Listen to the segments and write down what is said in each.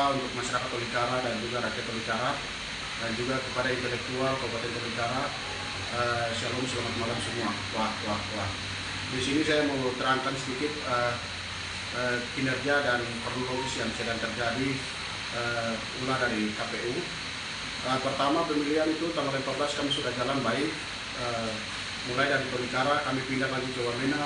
doa untuk masyarakat Tolikara dan juga rakyat Tolikara, dan juga kepada intelektual Kabupaten Tolikara. Shalom, selamat malam semua. Wah. Di sini saya mau terangkan sedikit kinerja dan kronologis yang sedang terjadi ulah dari KPU. Pertama, pemilihan itu tanggal 14 kami sudah jalan baik. Mulai dari Tolikara kami pindah lagi ke Wamena,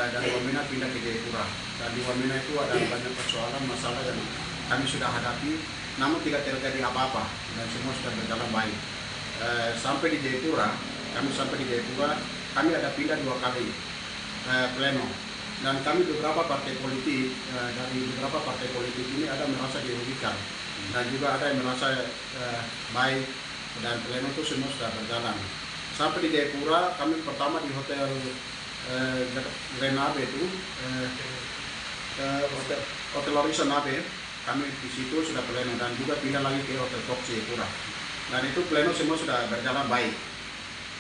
dari Wamena pindah ke Jayapura. Dan di Wamena itu ada banyak persoalan, masalah yang kami sudah hadapi, namun tidak terjadi apa-apa dan semua sudah berjalan baik. Sampai di Jayapura, kami ada pindah 2 kali pleno, dan kami beberapa partai politik, dari beberapa partai politik ini ada merasa dirugikan dan juga ada yang merasa baik, dan pleno itu semua sudah berjalan. Sampai di Jayapura, kami pertama di hotel Renabe itu, hotel Horizon Nabe, kami di situ sudah pleno, dan juga pindah lagi ke hotel Fox Jayapura, dan itu pleno semua sudah berjalan baik.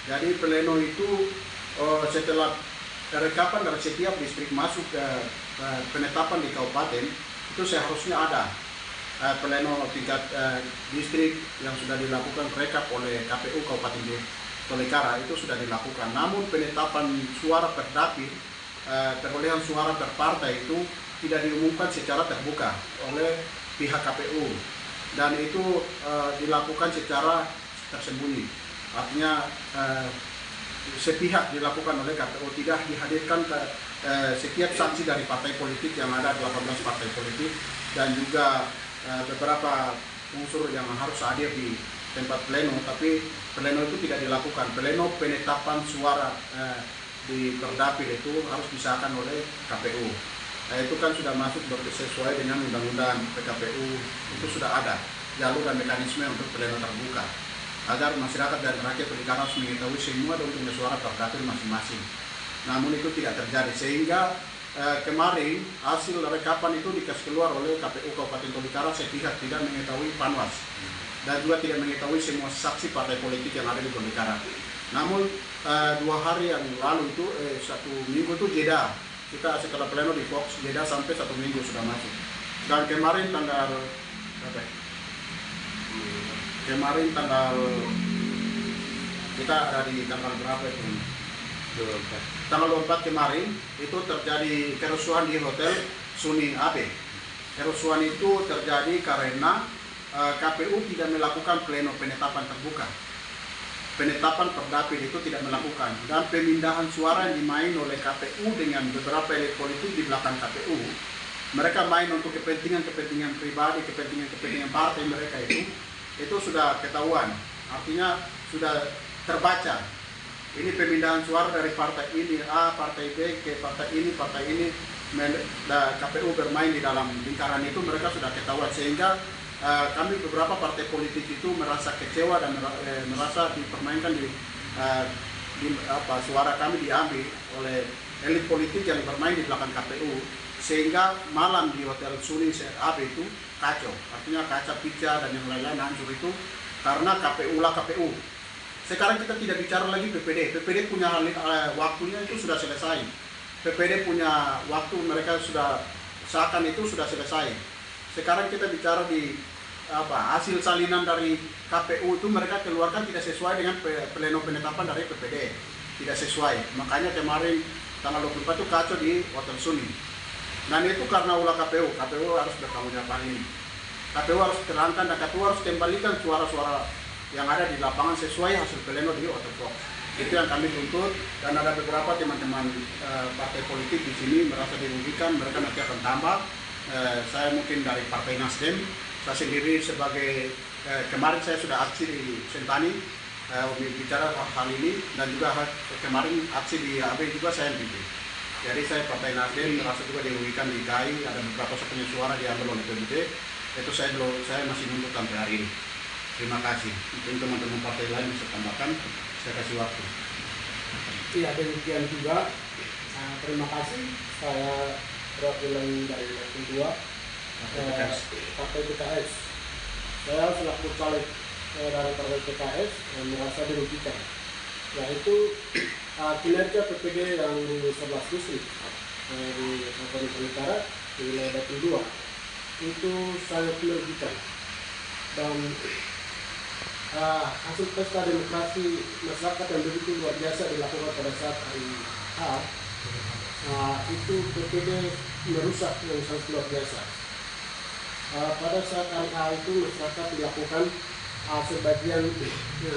Jadi pleno itu setelah rekapan dari setiap distrik masuk ke penetapan di kabupaten, itu seharusnya ada pleno tingkat distrik yang sudah dilakukan rekap oleh KPU Kabupaten Tolikara, itu sudah dilakukan. Namun penetapan suara per dapil, perolehan suara per partai itu tidak diumumkan secara terbuka oleh pihak KPU, dan itu dilakukan secara tersembunyi. Artinya sepihak dilakukan oleh KPU, tidak dihadirkan setiap saksi dari partai politik yang ada 18 partai politik, dan juga beberapa unsur yang harus hadir di tempat pleno, tapi pleno itu tidak dilakukan. Pleno penetapan suara di perdapil itu harus disahkan oleh KPU. Itu kan sudah masuk sesuai dengan undang-undang PKPU, itu sudah ada jalur dan mekanisme untuk pleno terbuka, agar masyarakat dan rakyat Tolikara harus mengetahui semua untuk suara perdapil masing-masing. Namun itu tidak terjadi, sehingga kemarin hasil rekapan itu dikasih keluar oleh KPU Kabupaten Tolikara sepihak, tidak mengetahui Panwas dan juga tidak mengetahui semua saksi partai politik yang ada di Tolikara. Namun 2 hari yang lalu itu 1 minggu itu jeda, kita setelah pleno di Fox jeda sampai 1 minggu sudah masuk. Dan kemarin tanggal kita ada di tanggal berapa itu? Tanggal 24 kemarin itu terjadi kerusuhan di hotel Suning Abe. Kerusuhan itu terjadi karena KPU tidak melakukan pleno penetapan terbuka. Penetapan perdapil itu tidak melakukan, dan pemindahan suara yang dimain oleh KPU dengan beberapa elit politik di belakang KPU. Mereka main untuk kepentingan pribadi, kepentingan partai mereka itu sudah ketahuan. Artinya sudah terbaca. Ini pemindahan suara dari partai ini A, partai B ke partai ini. KPU bermain di dalam lingkaran itu, mereka sudah ketahuan, sehingga kami beberapa partai politik itu merasa kecewa dan merasa dipermainkan suara kami diambil oleh elit politik yang bermain di belakang KPU, sehingga malam di hotel Suning Abe itu kacau. Artinya kaca pica dan yang lain-lain hancur itu karena KPU. Sekarang kita tidak bicara lagi PPD punya waktunya itu sudah selesai. PPD punya waktu, mereka sudah seakan itu sudah selesai. Sekarang kita bicara di hasil salinan dari KPU itu mereka keluarkan tidak sesuai dengan pleno penetapan dari PPD, tidak sesuai. Makanya kemarin tanggal 24 itu kacau di hotel Suning. Dan itu karena ulah KPU harus bertanggung jawab hal ini. KPU harus terangkan dan KPU harus kembalikan suara-suara yang ada di lapangan sesuai hasil pleno di hotel Fox. Itu yang kami tuntut, dan ada beberapa teman-teman partai politik di sini merasa dirugikan, mereka nanti akan tambah. Saya mungkin dari Partai Nasdem, saya sendiri sebagai kemarin saya sudah aksi di Sentani bicara hal ini, dan juga kemarin aksi di AB juga saya pimpin. Jadi saya Partai Nasdem merasa juga dirugikan di KAI, ada beberapa satunya suara diambil oleh PBB. Itu saya masih nuntut sampai hari ini. Terima kasih. Mungkin teman-teman partai lain bisa tambahkan, saya kasih waktu. Iya, demikian juga. Terima kasih. Saya perwakilan dari Partai 2 Partai PKS. Saya selaku caleg dari Partai PKS merasa dirugikan, yaitu kinerja PPD yang di 11 distrik di Kabupaten Tolikara di wilayah Dapil 2 itu sangat merugikan. Dan hasil pesta demokrasi masyarakat yang begitu luar biasa dilakukan pada saat hari H, itu PPD merusak yang sangat luar biasa. Pada saat hari H itu masyarakat dilakukan sebagian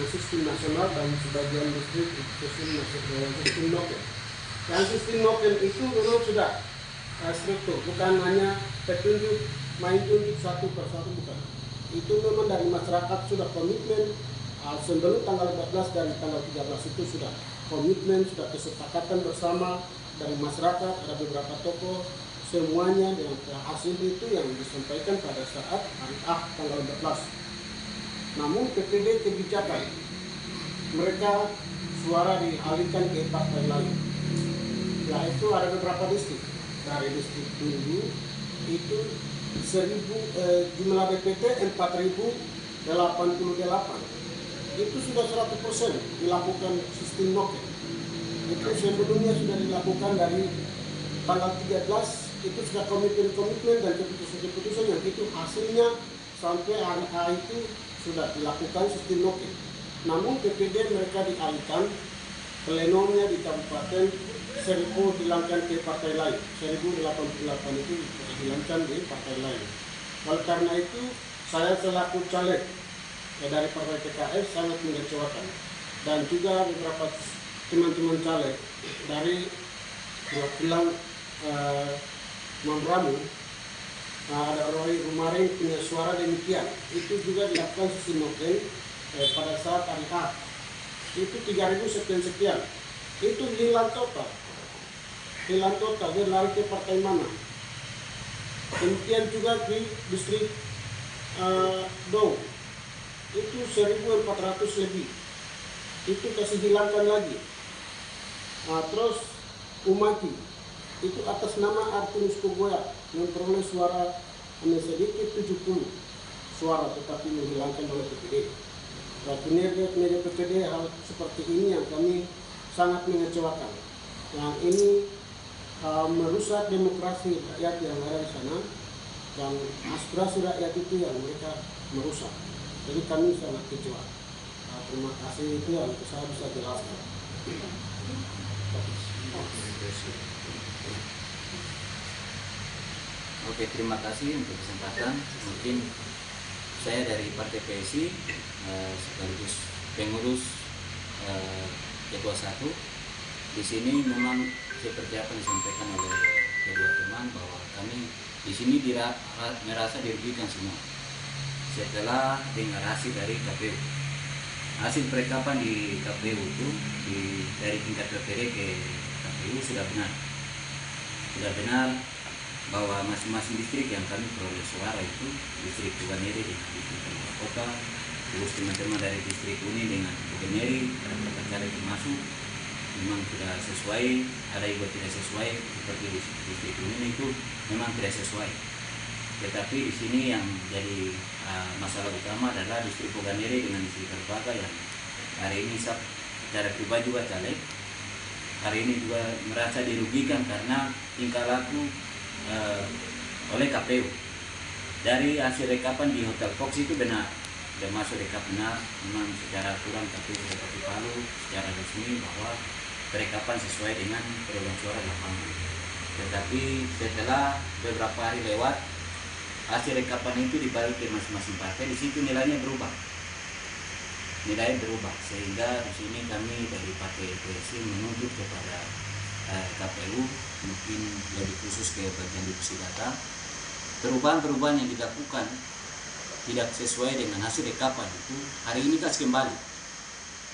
sistem nasional dan sebagian distrik sistem noken. Yang sistem noken itu memang sudah struktur, bukan hanya petunjuk main tunjuk satu persatu, bukan. Itu memang dari masyarakat sudah komitmen sebelum tanggal 14 dan tanggal 13 itu sudah komitmen, sudah kesepakatan bersama dari masyarakat, ada beberapa tokoh, semuanya dengan hasil itu yang disampaikan pada saat hari A tanggal 14. Namun PPD kebijakan mereka suara dialihkan ke partai lain. Itu ada beberapa distrik. Dari distrik Tunggu itu jumlah DPT 4.088. Itu sudah 100% dilakukan sistem noken. Itu sebelumnya sudah dilakukan dari tanggal 13, itu sudah komitmen dan keputusan yang itu hasilnya sampai hari A itu sudah dilakukan sistem noken. Namun PPD mereka dialihkan, plenomnya di kabupaten Seribu dihilangkan ke partai lain. 1088 itu dihilangkan di partai lain. Oleh karena itu, saya selaku caleg dari partai PKS sangat mengecewakan. Dan juga beberapa teman-teman caleg dari perwakilan Mambramu, ada Roy Rumaring punya suara demikian. Itu juga dilakukan sistem noken pada saat hari H. Itu 3.000 sekian. Itu hilang total. Dia lari ke partai mana. Demikian juga di distrik Dong, itu 1.400 lebih. Itu kasih hilangkan lagi. Terus Umaki, itu atas nama Artunus Kogoya memperoleh suara hanya sedikit 70 suara, tetapi menghilangkan oleh PPD. Kinerja PPD hal seperti ini yang kami sangat mengecewakan. Yang ini merusak demokrasi rakyat yang ada di sana, dan aspirasi rakyat itu yang mereka merusak. Jadi kami sangat kecewa. Terima kasih, itu yang saya bisa jelaskan. Oke, terima kasih untuk kesempatan. Mungkin saya dari Partai PSI sekaligus pengurus ketua 1. Di sini memang seperti apa yang disampaikan oleh kedua teman, bahwa kami di sini merasa dirugikan semua setelah dengar hasil dari KPU. Hasil perekapan di KPU itu dari tingkat PPD ke KPU sudah benar bahwa masing-masing distrik yang kami peroleh suara itu distrik Bukaneri dengan distrik Kota, terus teman-teman dari distrik Uni dengan Bukaneri, ada caleg masuk memang sudah sesuai, ada juga tidak sesuai, seperti distrik Uni itu memang tidak sesuai. Tetapi di sini yang jadi masalah utama adalah distrik Bukaneri dengan distrik Terbaga yang hari ini secara pribadi juga caleg, hari ini juga merasa dirugikan karena tingkah laku oleh KPU. Dari hasil rekapan di Hotel Fox itu benar, sudah masuk rekap benar, memang secara aturan KPU sudah kasih palu secara resmi bahwa perekapan sesuai dengan perolehan suara lapangan. Tetapi setelah beberapa hari lewat, hasil rekapan itu dibalik ke masing-masing partai, di situ nilainya berubah. Sehingga di sini kami dari Partai PSI menuntut kepada KPU, mungkin lebih khusus ke bagian divisi data, perubahan-perubahan yang dilakukan tidak sesuai dengan hasil rekapan itu hari ini kasih kembali.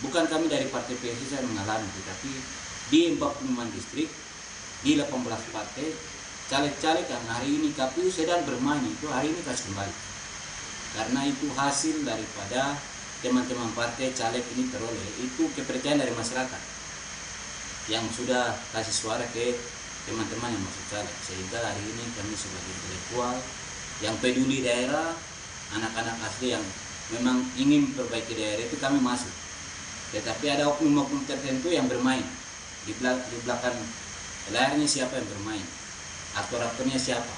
Bukan kami dari Partai PSI saya mengalami, tetapi di 45 distrik, di 18 partai, caleg-caleg yang hari ini KPU sedang bermain itu hari ini kasih kembali. Karena itu hasil daripada teman-teman partai caleg ini peroleh, itu kepercayaan dari masyarakat yang sudah kasih suara ke teman-teman yang masuk caleg. Sehingga hari ini kami sebagai intelektual yang peduli daerah, anak-anak asli yang memang ingin perbaiki daerah itu kami masuk. Tetapi ada oknum-oknum tertentu yang bermain di belakang layarnya, siapa yang bermain, aktor-aktornya siapa.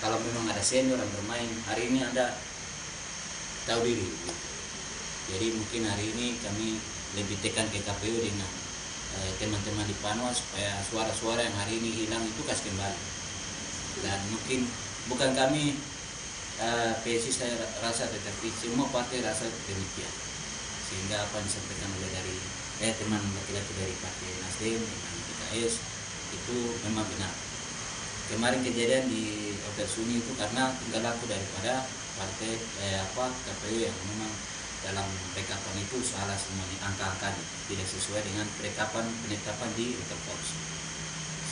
kalau memang ada senior yang bermain, hari ini Anda tahu diri. Jadi mungkin hari ini kami lebih tekan ke KPU dengan teman-teman di Panua supaya suara-suara yang hari ini hilang itu kasih kembali. Dan mungkin bukan kami PSI saya rasa, tetapi semua partai rasa demikian. Sehingga apa yang disampaikan oleh dari teman laki-laki dari Partai Nasdem dengan PKS itu memang benar. Kemarin kejadian di Hotel Suni itu karena tinggal laku daripada partai KPU yang memang dalam rekapan itu salah semuanya, angka-angkanya tidak sesuai dengan rekapan penetapan di Hotel Fox.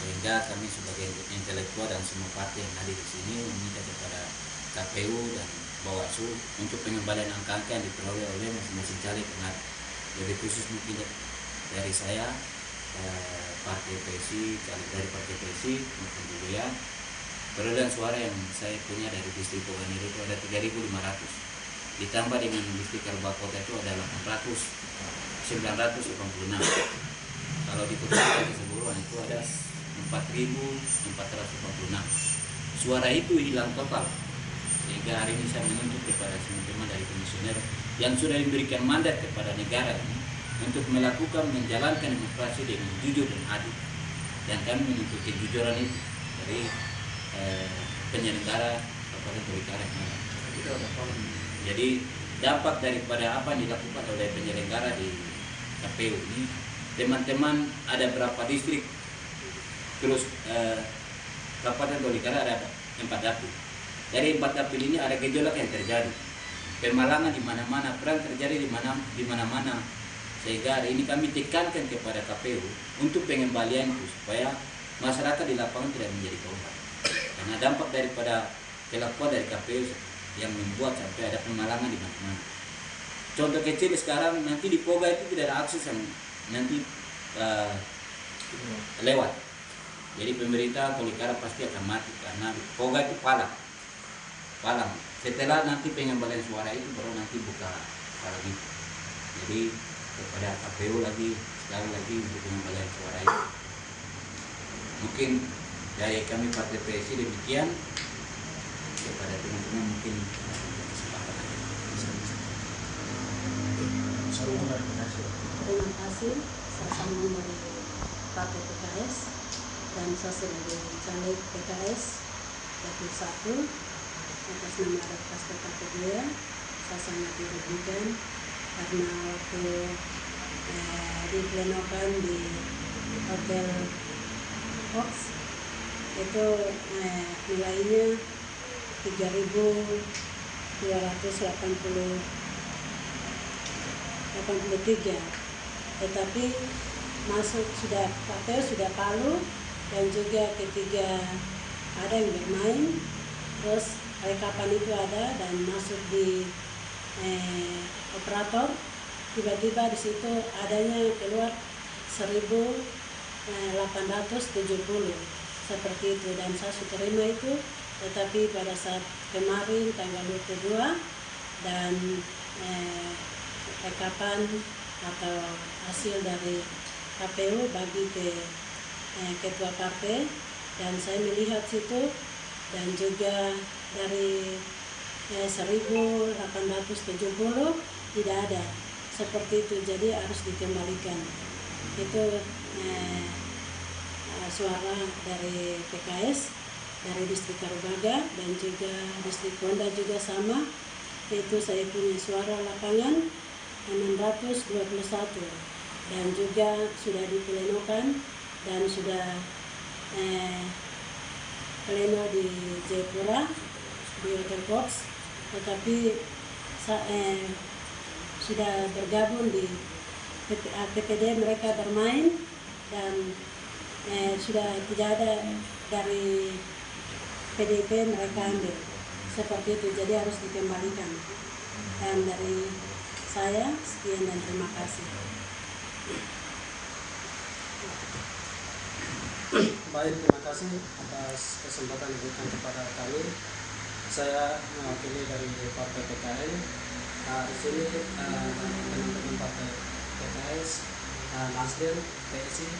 Sehingga kami sebagai intelektual dan semua partai yang hadir di sini meminta kepada KPU dan Bawaslu untuk pengembalian angka-angka yang diperoleh oleh masing-masing caleg. Lebih khusus mungkin dari saya, Partai PSI, caleg dari Partai PSI maupun juga perolehan suara yang saya punya dari distrik Poganiro itu ada 3.500. Ditambah dengan distrik Karbakota itu ada 986. Kalau di kota keseluruhan itu ada 4.486. Suara itu hilang total. Sehingga hari ini saya menuntut kepada teman-teman dari komisioner yang sudah diberikan mandat kepada negara ini untuk melakukan menjalankan demokrasi dengan jujur dan adil. Dan kami menuntut kejujuran itu dari penyelenggara Kabupaten Tolikara. Jadi dampak daripada apa yang dilakukan oleh penyelenggara di KPU ini, teman-teman ada berapa distrik, terus Kabupaten Tolikara ada 4 dapil. Dari 4 dapil ini ada gejolak yang terjadi, pemalangan di mana-mana, perang terjadi di mana-mana. Sehingga hari ini kami tekankan kepada KPU untuk pengembalian itu supaya masyarakat di lapangan tidak menjadi korban. Karena dampak daripada kelakuan dari KPU yang membuat sampai ada pemalangan di mana-mana. Contoh kecil sekarang, nanti di Poga itu tidak ada akses yang nanti lewat. Jadi pemerintah Tolikara pasti akan mati karena di Poga itu palang. Setelah nanti pengembalian suara itu baru nanti buka palang itu. Jadi kepada KPU lagi sekali lagi untuk pengembalian suara itu. Mungkin dari kami Partai PSI demikian. Kepada teman-teman mungkin kesempatan. Terima kasih. Saya sambung dari Partai PKS dan saya sebagai caleg PKS Dapil 1 atas nama Atas Kota Kedua. Saya sangat dirugikan karena waktu diplenokan di Hotel Fox itu nilainya 3.283, tetapi masuk sudah KPU sudah palu dan juga ketiga ada yang bermain, terus rekapan itu ada dan masuk di operator, tiba-tiba di situ adanya keluar 1.870 seperti itu, dan saya sudah terima itu. Tetapi pada saat kemarin tanggal 22 dan rekapan atau hasil dari KPU bagi ke ketua partai, dan saya melihat situ dan juga dari 1.870 tidak ada seperti itu, jadi harus dikembalikan. Itu suara dari PKS dari distrik Karubaga dan juga distrik Honda juga sama, itu saya punya suara lapangan 621 dan juga sudah diplenokan dan sudah pleno di Jayapura di Hotel Fox, tetapi sudah bergabung di PPD mereka bermain dan sudah tidak ada dari PDP mereka ambil seperti itu, jadi harus dikembalikan. Dan dari saya sekian dan terima kasih. Baik, terima kasih atas kesempatan diberikan kepada kami. Saya mewakili dari Partai PKN. Di sini teman-teman Partai PKS, Nasdem, PSI,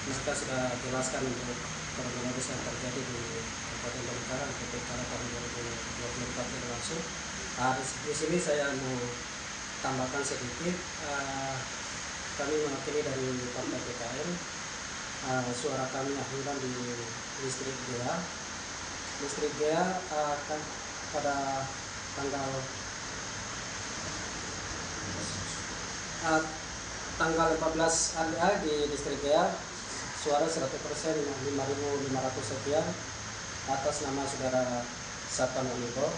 mereka sudah jelaskan untuk kronologis yang terjadi di Kabupaten Tolikara untuk pilkada tahun 2024 yang langsung. Di sini saya mau tambahkan sedikit. Kami mewakili dari Partai PKN. Suara kami akhiran di distrik GEA. Distrik GEA akan pada tanggal 14 di distrik GEA suara 100% 5.500 sekian atas nama saudara Satan Oniko.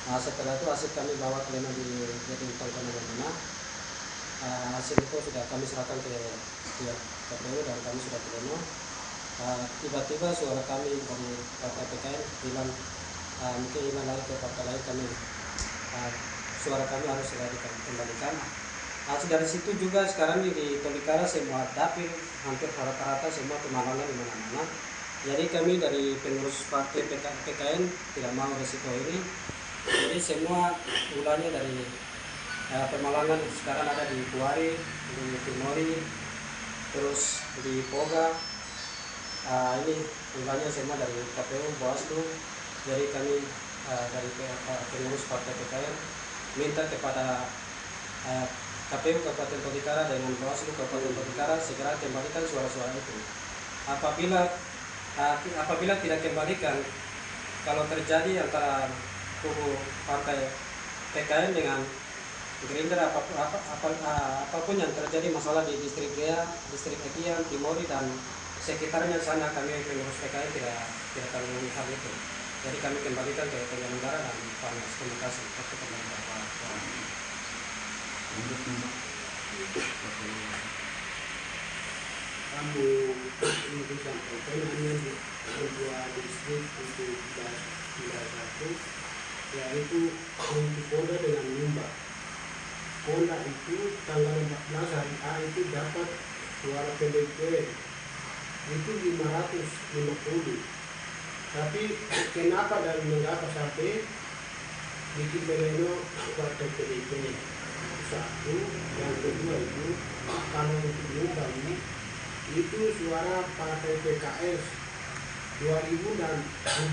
Setelah itu hasil kami bawa pleno di Gedung Tongkono. Hasil itu sudah kami serahkan ke pihak KPU dan kami sudah pleno. Tiba-tiba suara kami dari Partai PKN bilang mungkin hilang lagi ke partai lain, kami suara kami harus segera dikembalikan. Dari situ juga sekarang di Tolikara semua dapil hampir rata-rata semua kemalangan di mana-mana. Jadi kami dari pengurus partai PKN tidak mau resiko ini. Jadi semua ulahnya dari pemalangan sekarang ada di Kuari, di Timori, terus di Poga. Ini ulahnya semua dari KPU, Bawaslu. Jadi kami dari pengurus partai PKN minta kepada KPU Kabupaten Tolikara dengan Bawaslu Kabupaten Tolikara segera kembalikan suara-suara itu. Apabila tidak kembalikan, kalau terjadi antara kubu partai PKN dengan Gerindra apapun yang terjadi masalah di distrik GEA, distrik Ekian, Timori dan sekitarnya sana, kami pengurus PKN tidak tanggung hal itu. Jadi kami kembalikan ke penyelenggara dan Panas. Terima kasih. Kami ini sampaikan hanya di dua distrik untuk wilayah satu, yaitu untuk Polda dengan Lumba. Polda itu tanggal 14 hari A itu dapat suara PDIP itu 550. Tapi kenapa dan mengapa sampai bikin pleno partai PDIP? Satu, yang kedua itu kalau untuk Lumba ini itu suara partai PKS 2000 dan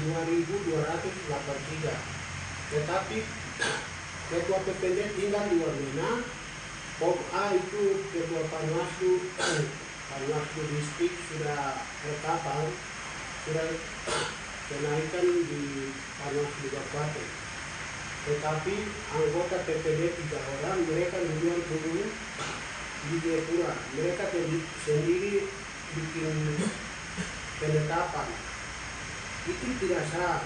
2283. Tetapi ketua PPD tinggal di Wamena. Pop A itu ketua Panwaslu distrik sudah rekapan, sudah kenaikan di Panwaslu Kabupaten. Tetapi anggota PPD 3 orang, mereka duluan turun di Jayapura. Mereka sendiri bikin penetapan. Itu tidak sah.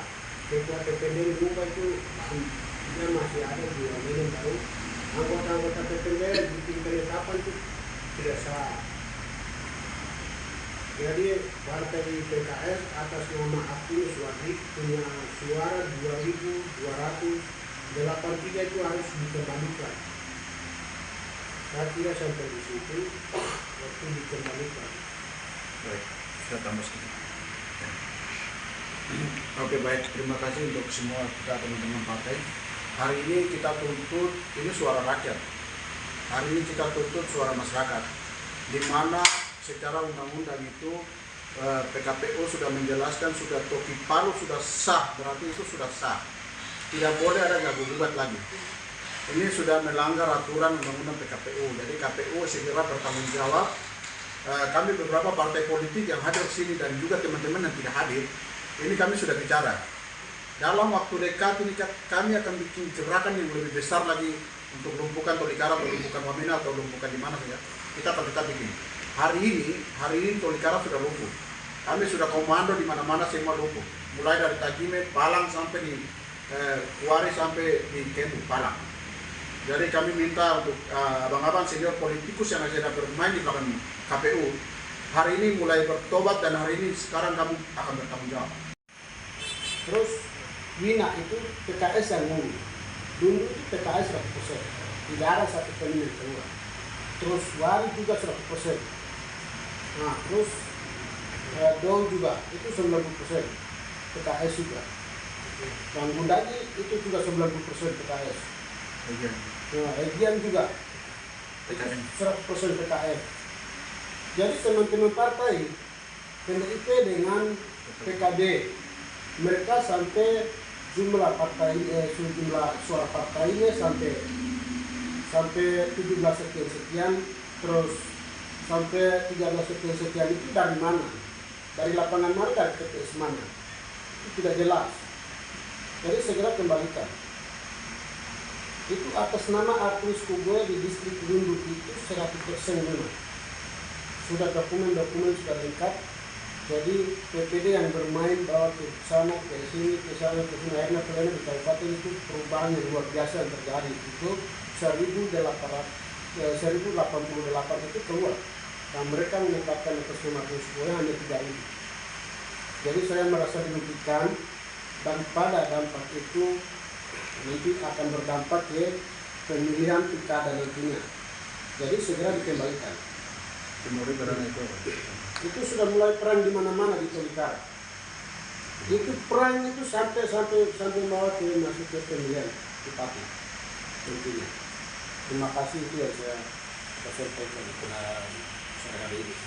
Ketua PPD Lumba itu dia masih ada di Wamena baru. Anggota-anggota PPD bikin penetapan itu tidak sah. Jadi partai PKS atas nama Aktivis Wadi punya suara 2.283 itu harus dikembalikan. Saya kira sampai di situ waktu dikembalikan. Baik, kita tambah sedikit. Oke, baik, terima kasih untuk semua kita teman-teman partai. Hari ini kita tuntut, ini suara rakyat. Hari ini kita tuntut suara masyarakat, di mana secara undang-undang itu PKPU sudah menjelaskan, sudah toki palu sudah sah, berarti itu sudah sah. Tidak boleh ada gugat lagi. Ini sudah melanggar aturan undang-undang PKPU. Jadi KPU segera bertanggung jawab. Kami beberapa partai politik yang hadir di sini dan juga teman-teman yang tidak hadir, ini kami sudah bicara. Dalam waktu dekat ini kami akan bikin gerakan yang lebih besar lagi untuk lumpuhkan Tolikara atau lumpuhkan Wamena atau lumpuhkan di mana saja. Kita akan tetap bikin. Hari ini Tolikara sudah lumpuh. Kami sudah komando di mana-mana semua lumpuh. Mulai dari Tajime, Palang sampai di Kuari sampai di Kembu, Palang. Jadi kami minta untuk abang-abang senior politikus yang sedang bermain di belakang KPU, hari ini mulai bertobat dan hari ini sekarang kamu akan bertanggung jawab. Terus Wina itu PKS yang ngomong. Dulu itu PKS 100%. Tidak ada satu pemilih keluar. Terus Wari juga 100%. Nah, terus Dong juga itu 90% PKS juga. Dan Gundagi itu juga 90% PKS. Nah, Egian juga 100% PKS. Jadi teman-teman partai PDIP dengan PKB mereka sampai jumlah suara partainya sampai 17 sekian, terus sampai 13 sekian itu dari mana? Dari lapangan mana, dari TPS mana? Itu tidak jelas. Jadi segera kembalikan. Itu atas nama Artus Kuboy di distrik Lundu itu 100% benar. Sudah dokumen sudah lengkap. Jadi PPD yang bermain bawa ke sana, ke sini, akhirnya di kabupaten itu perubahan yang luar biasa yang terjadi. Itu 1088 itu keluar. Dan mereka menetapkan atas nama Artus Kuboy hanya 3.000. Jadi saya merasa dirugikan, dan pada dampak itu nanti akan berdampak ke pemilihan pilkada nantinya. Jadi segera dikembalikan. Itu sudah mulai perang di mana-mana di Tolikara. Itu perang itu sampai bawa ke masuk ke pemilihan bupati nantinya. Terima kasih, itu yang saya sampaikan pada sore hari ini.